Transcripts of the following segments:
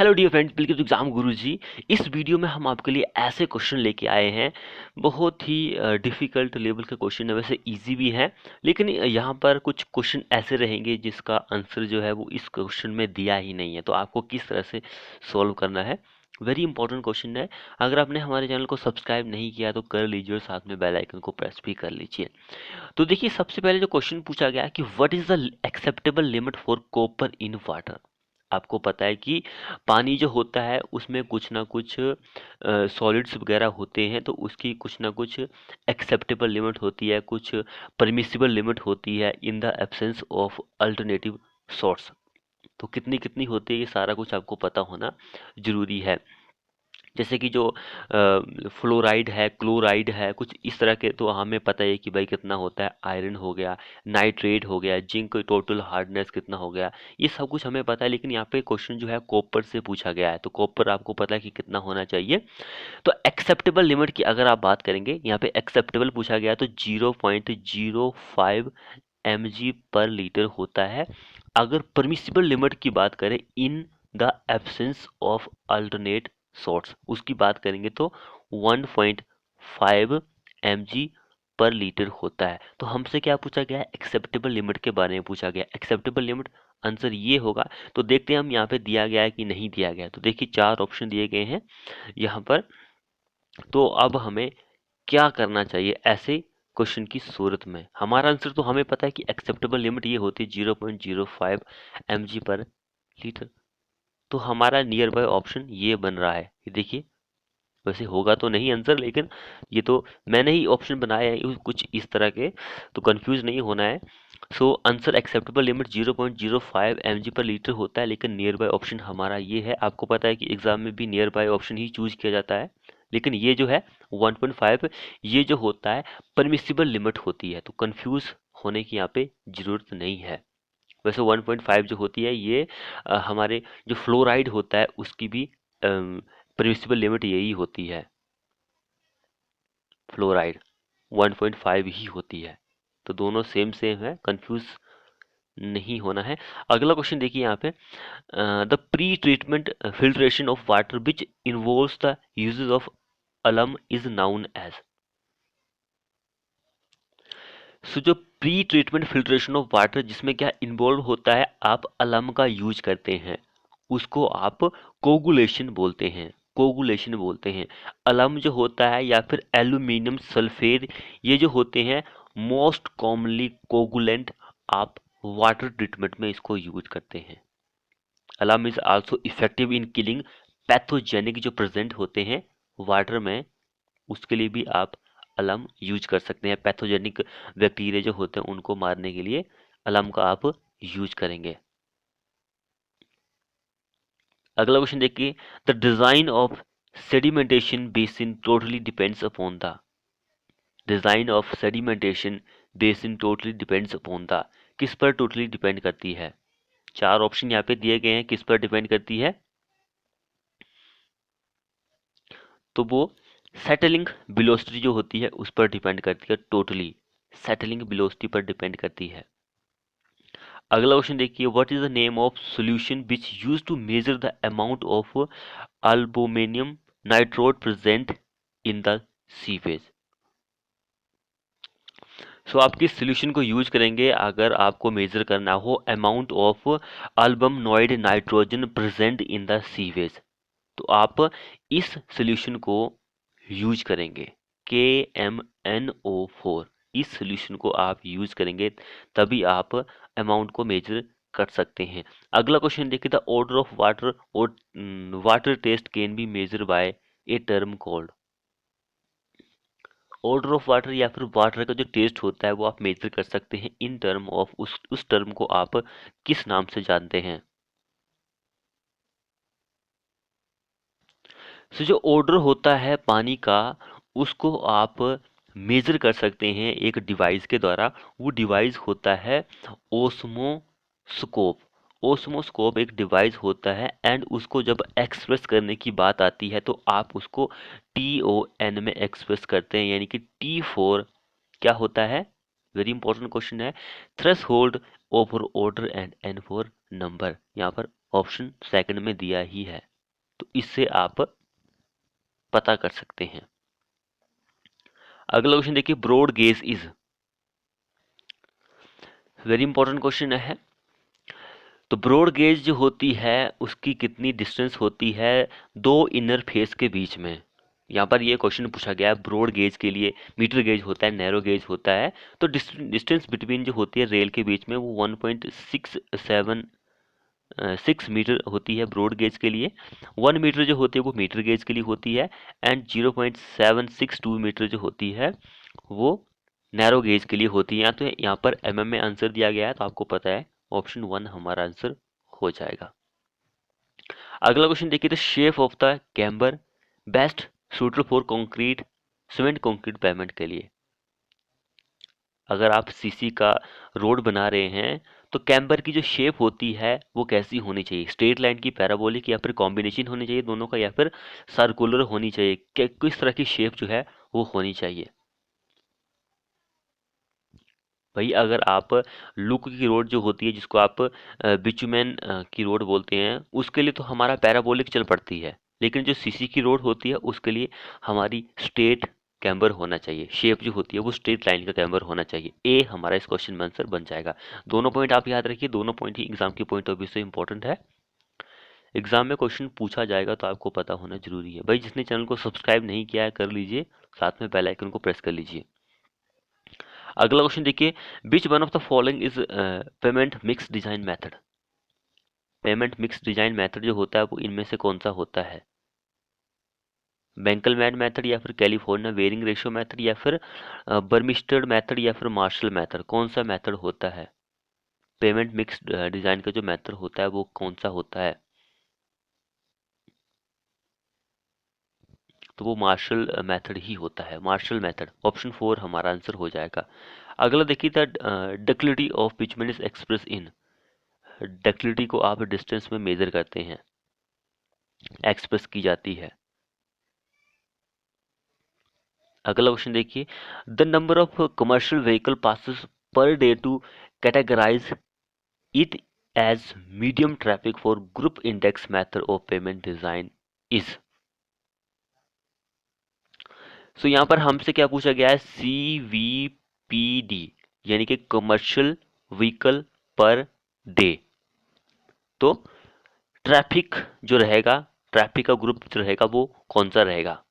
Hello dear friends, welcome to exam Guruji. इस video में हम आपके लिए ऐसे क्वेश्चन लेके आए हैं। बहुत ही डिफ़िकल्ट लेवल के क्वेश्चन है, वैसे इजी भी है, लेकिन यहाँ पर कुछ क्वेश्चन ऐसे रहेंगे जिसका आंसर जो है वो इस क्वेश्चन में दिया ही नहीं है, तो आपको किस तरह से सॉल्व करना है। वेरी इंपॉर्टेंट क्वेश्चन है। अगर आपने हमारे चैनल को सब्सक्राइब नहीं किया तो कर लीजिए और साथ में बेल आइकन को प्रेस भी कर लीजिए। तो देखिए, सबसे पहले जो क्वेश्चन पूछा गया है कि what is the acceptable limit for copper in water. आपको पता है कि पानी जो होता है उसमें कुछ ना कुछ सॉलिड्स वगैरह होते हैं, तो उसकी कुछ ना कुछ एक्सेप्टेबल लिमिट होती है, कुछ परमिसिबल लिमिट होती है in the absence of alternative source. तो कितनी कितनी होती है ये सारा कुछ आपको पता होना जरूरी है। जैसे कि जो फ्लोराइड है, क्लोराइड है, कुछ इस तरह के तो हमें पता है कि भाई कितना होता है। आयरन हो गया, नाइट्रेट हो गया, जिंक टोटल हार्डनेस कितना हो गया, ये सब कुछ हमें पता है। लेकिन यहाँ पे क्वेश्चन जो है कॉपर से पूछा गया है, तो कॉपर आपको पता है कि कितना होना चाहिए। तो एक्सेप्टेबल लिमिट की अगर आप बात करेंगे, यहाँ पे एक्सेप्टेबल पूछा गया तो 0.05 mg पर लीटर होता है। अगर परमिसिबल लिमिट की बात करें in the absence of alternate source, उसकी बात करेंगे तो 1.5 mg पर लीटर होता है। तो हमसे क्या पूछा गया है, एक्सेप्टेबल लिमिट के बारे में पूछा गया। एक्सेप्टेबल लिमिट आंसर ये होगा। तो देखते हैं हम यहाँ पे दिया गया है कि नहीं दिया गया है। तो देखिए, 4 ऑप्शन दिए गए हैं यहाँ पर। तो अब हमें क्या करना चाहिए ऐसे क्वेश्चन की सूरत में। हमारा आंसर तो हमें पता है कि एक्सेप्टेबल लिमिट ये होती है 0.05 mg पर लीटर। तो हमारा नियर बाय ऑप्शन ये बन रहा है। ये देखिए, वैसे होगा तो नहीं आंसर, लेकिन ये तो मैंने ही ऑप्शन बनाया है कुछ इस तरह के, तो कंफ्यूज नहीं होना है। So answer acceptable limit 0.05 mg पर लीटर होता है, लेकिन नियर बाय ऑप्शन हमारा ये है। आपको पता है कि एग्जाम में भी near by option he choose किया जाता है, लेकिन ये जो है 1.5, ये जो होता है परमिसिबल लिमिट होती है। तो कंफ्यूज होने की यहाँ पे जरूरत नहीं है। वैसे 1.5 जो होती है ये हमारे जो फ्लोराइड होता है उसकी भी परमिसिबल लिमिट यही होती है। फ्लोराइड 1.5 ही होती है। तो दोनों सेम सेम है, कंफ्यूज नहीं होना है। अगला क्वेश्चन देखिए यहाँ पे, the pre treatment filtration of water which involves the uses of अलम इज नाउन एज। सो जो pre treatment filtration of water जिसमें क्या इन्वॉल्व होता है, आप अलम का यूज करते हैं, उसको आप कोगुलेशन बोलते हैं। कोगुलेशन बोलते हैं। अलम जो होता है या फिर एल्यूमिनियम सल्फेट, ये जो होते हैं मोस्ट कॉमनली कोगुलेंट, आप वाटर ट्रीटमेंट में इसको यूज करते हैं। अलम is also effective in killing pathogenic जो प्रेजेंट होते हैं वाटर में, उसके लिए भी आप अलम यूज कर सकते हैं। पैथोजेनिक बैक्टीरिया जो होते हैं उनको मारने के लिए अलम का आप यूज करेंगे। अगला क्वेश्चन देखिए, the design of sedimentation basin totally depends upon the. Design of sedimentation basin totally depends upon the, किस पर टोटली डिपेंड करती है। 4 ऑप्शन यहाँ पे दिए गए हैं, किस पर डिपेंड करती है। तो वो सेटलिंग वेलोसिटी जो होती है उस पर डिपेंड करती है। टोटली सेटलिंग वेलोसिटी पर डिपेंड करती है। अगला क्वेश्चन देखिए, what is the name of solution which use to measure the amount of albuminium nitrate present in the sewage. So आप किस सॉल्यूशन को यूज करेंगे अगर आपको मेजर करना हो amount of albuminoid nitrogen present in the sewage. तो आप इस सॉल्यूशन को यूज करेंगे, KMnO4। इस सॉल्यूशन को आप यूज करेंगे, तभी आप अमाउंट को मेजर कर सकते हैं। अगला क्वेश्चन देखिए, द ऑर्डर ऑफ वाटर और water test can be measure by a term called. Order of water या फिर वाटर का जो टेस्ट होता है वो आप मेजर कर सकते हैं इन टर्म ऑफ, उस टर्म को आप किस नाम से जानते हैं। सो जो ऑर्डर होता है पानी का, उसको आप मेजर कर सकते हैं एक डिवाइस के द्वारा। वो डिवाइस होता है ओस्मोस्कोप। ओस्मोस्कोप एक डिवाइस होता है, एंड उसको जब एक्सप्रेस करने की बात आती है तो आप उसको TON में एक्सप्रेस करते हैं, यानी कि T4 क्या होता है। वेरी इंपॉर्टेंट क्वेश्चन है। Threshold over order and N for number. यहाँ पर ऑप्शन सेकंड में दिया ही है। तो इससे आप पता कर सकते हैं। अगला क्वेश्चन देखिए, broad gauge is, very important question है। तो ब्रॉड गेज जो होती है उसकी कितनी डिस्टेंस होती है दो इनर फेस के बीच में। यहाँ पर ये क्वेश्चन पूछा गया है, ब्रॉड गेज के लिए मीटर गेज होता है, नैरो गेज होता है। तो डिस्टेंस बिटवीन जो होती है रेल के बीच में वो 1.6 मीटर होती है ब्रॉड गेज के लिए। 1 मीटर जो होती है वो मीटर गेज के लिए होती है। एंड 0.762 मीटर जो होती है वो नैरो गेज के लिए होती है। तो यहाँ पर mm में आंसर दिया गया है, तो आपको पता है ऑप्शन 1 हमारा आंसर हो जाएगा। अगला क्वेश्चन देखिए, the shape of the camber best suited for concrete cement concrete payment के लिए। अगर आप सीसी का रोड बना रहे हैं तो कैम्बर की जो शेप होती है वो कैसी होनी चाहिए, स्ट्रेट लाइन की, पैराबोलिक, या फिर कॉम्बिनेशन होनी चाहिए दोनों का, या फिर सर्कुलर होनी चाहिए, किस तरह की शेप जो है वो होनी चाहिए। भाई अगर आप लुक की रोड जो होती है जिसको आप बिचुमेन की रोड बोलते हैं उसके लिए तो हमारा पैराबोलिक चल पड़ती है, लेकिन जो सीसी की रोड होती है उसके लिए हमारी स्ट्रेट कैम्बर होना चाहिए, शेप जो होती है वो स्ट्रेट लाइन का कैम्बर होना चाहिए। ए हमारा इस क्वेश्चन में आंसर बन जाएगा। दोनों पॉइंट आप याद रखिए, दोनों पॉइंट ही एग्जाम के पॉइंट ऑफ व्यू से इंपॉर्टेंट है। एग्जाम में क्वेश्चन पूछा जाएगा तो आपको पता होना जरूरी है। भाई जिसने चैनल को सब्सक्राइब नहीं किया है कर लीजिए, साथ में बेल आइकन को प्रेस कर लीजिए। अगला क्वेश्चन देखिए, which one of the following is payment mix design method. Payment mix design method जो होता है वो इनमें से कौन सा होता है, बेंकलमैन मेथड, या फिर कैलिफोर्निया वेरिंग रेशियो मेथड, या फिर बर्मिस्टेड मेथड, या फिर मार्शल मेथड। कौन सा मेथड होता है पेमेंट मिक्स डिजाइन का जो मेथड होता है वो कौन सा होता है, तो वो मार्शल मेथड ही होता है, मार्शल मेथड। ऑप्शन 4 हमारा आंसर हो जाएगा। अगला देखिए, the ductility of bitumen is express in. Ductility को आप डिस्टेंस में मेजर करते हैं, एक्सप्रेस की जाती है। अगला क्वेश्चन देखिए, the number of commercial vehicle passes per day to categorize it as medium traffic for group index method of pavement design is. So यहाँ पर हमसे क्या पूछा गया है, CVPD यानी कि कमर्शियल व्हीकल पर डे। तो ट्रैफिक जो रहेगा, ट्रैफिक का ग्रुप जो रहेगा वो कौन सा रहेगा।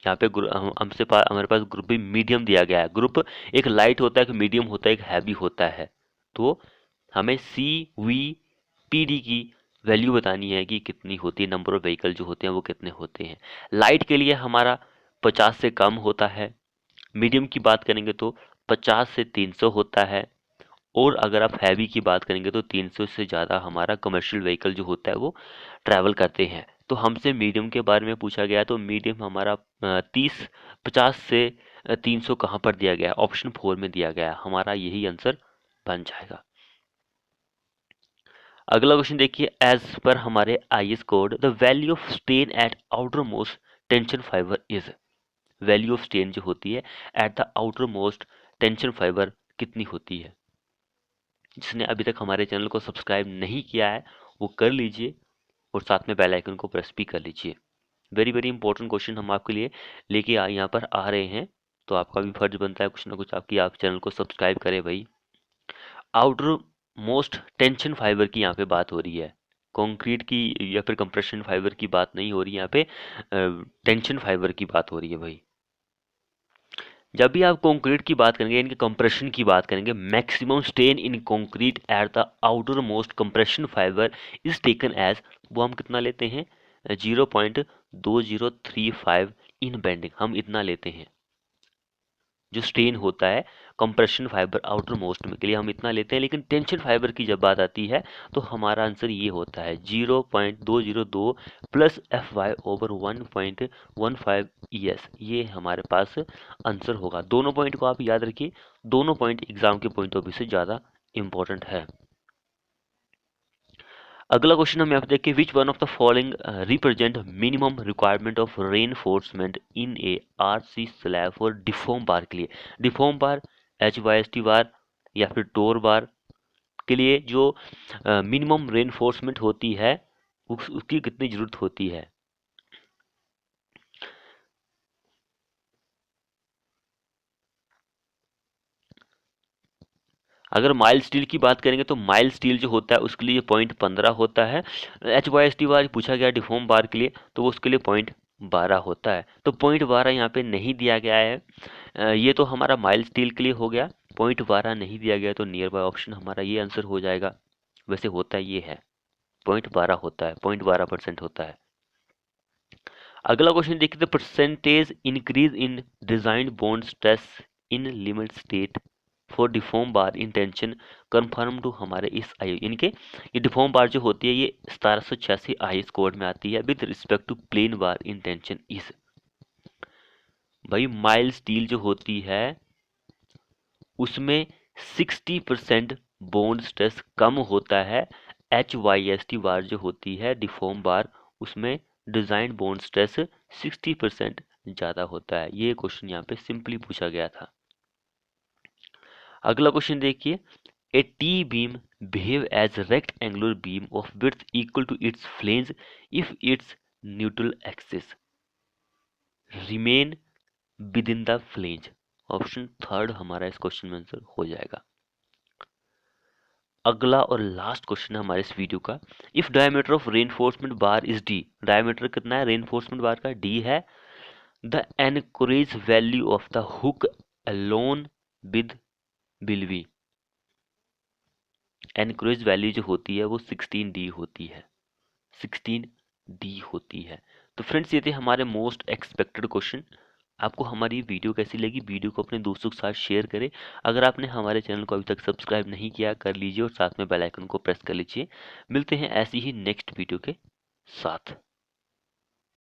यहाँ पे हमारे पास ग्रुप भी मीडियम दिया गया है। ग्रुप एक लाइट होता है, एक मीडियम होता है, एक हैवी होता है। तो हमें CVPD की वैल्यू बतानी है कि कितनी होती है, नंबर ऑफ व्हीकल जो होते हैं वो कितने होते हैं। लाइट के लिए हमारा 50 से कम होता है, मीडियम की बात करेंगे तो 50 से 300 होता है, और अगर आप हैवी की बात करेंगे तो 300 से ज़्यादा हमारा कमर्शियल व्हीकल जो होता है वो ट्रैवल करते हैं। तो हमसे मीडियम के बारे में पूछा गया, तो मीडियम हमारा 50 से 300 कहाँ पर दिया गया है, ऑप्शन 4 में दिया गया है, हमारा यही आंसर बन जाएगा। अगला क्वेश्चन देखिए, एज पर हमारे IS code the value of strain eight outer most tension fibre is. Value of strain जो होती है eight the outer most tension fibre कितनी होती है। जिसने अभी तक हमारे चैनल को सब्सक्राइब नहीं किया है वो कर लीजिए, और साथ में बेल आइकन को प्रेस भी कर लीजिए। वेरी वेरी इंपॉर्टेंट क्वेश्चन हम आपके लिए लेके यहाँ पर आ रहे हैं, तो आपका भी फर्ज बनता है कुछ ना कुछ आपकी, आप चैनल को सब्सक्राइब करें भाई। आउटर मोस्ट टेंशन फाइबर की यहाँ पे बात हो रही है, कंक्रीट की या फिर कंप्रेशन फाइबर की बात नहीं हो रही, यहाँ पे टेंशन फाइबर की बात हो रही है भाई। जब भी आप कंक्रीट की बात करेंगे, इनके कंप्रेशन की बात करेंगे, maximum strain in concrete at the outer most compression fibre is taken as, वो हम कितना लेते हैं 0.2035 इन बेंडिंग, हम इतना लेते हैं। जो स्ट्रेन होता है कंप्रेशन फाइबर आउटर मोस्ट में के लिए हम इतना लेते हैं, लेकिन टेंशन फाइबर की जब बात आती है तो हमारा आंसर ये होता है 0.202 प्लस FY/1.15 ES, ये हमारे पास आंसर होगा। दोनों पॉइंट को आप याद रखिए, दोनों पॉइंट एग्जाम के पॉइंट ऑफ व्यू से ज़्यादा इंपॉर्टेंट है। अगला क्वेश्चन हम यहाँ पे देखिए, which one of the following represent minimum requirement of reinforcement in a RC slab for deform bar के लिए। डिफॉर्म बार, HYST बार या फिर टोर बार के लिए जो मिनिमम रेनफोर्समेंट होती है उसकी कितनी जरूरत होती है। अगर माइल स्टील की बात करेंगे तो माइल स्टील जो होता है उसके लिए पॉइंट 15 होता है। H Y S T bar पूछा गया डिफॉर्म बार के लिए तो वो उसके लिए पॉइंट 12 होता है। तो पॉइंट 12 यहाँ पे नहीं दिया गया है। ये तो हमारा माइल स्टील के लिए हो गया, पॉइंट 12 नहीं दिया गया तो नियर बाय ऑप्शन हमारा ये आंसर हो जाएगा। वैसे होता ये है, पॉइंट 12 होता है, 0.12% होता है। अगला क्वेश्चन देखिए, the percentage increase in design bond stress in limit state for deform bar in tension confirm to हमारे इस आयु, इनके ये डिफॉर्म बार जो होती है ये 1786 आईएस कोड में आती है with respect to plain bar in tension is. भाई माइल स्टील जो होती है उसमें 60% बॉन्ड स्ट्रेस कम होता है। H Y S T bar जो होती है डिफॉर्म बार उसमें डिजाइन बॉन्ड स्ट्रेस 60% ज्यादा होता है। ये क्वेश्चन यहाँ पे सिंपली पूछा गया था। अगला क्वेश्चन देखिए, a T beam behave as rectangular beam of width equal to its flange if its neutral axis remain with in the flange. Option third हमारा इस क्वेश्चन में आंसर हो जाएगा। अगला और लास्ट क्वेश्चन है हमारे इस वीडियो का, if diameter of reinforcement bar is d, diameter कितना है रेनफोर्समेंट बार का, डी है, the anchorage value of the hook along with बिलवी, एनकोरेज वैल्यू जो होती है वो 16D होती है, 16D होती है। तो फ्रेंड्स ये थे हमारे मोस्ट एक्सपेक्टेड क्वेश्चन। आपको हमारी वीडियो कैसी लगी, वीडियो को अपने दोस्तों के साथ शेयर करें। अगर आपने हमारे चैनल को अभी तक सब्सक्राइब नहीं किया कर लीजिए और साथ में बेल आइकन को प्रेस कर लीजिए। मिलते हैं ऐसी ही नेक्स्ट वीडियो के साथ।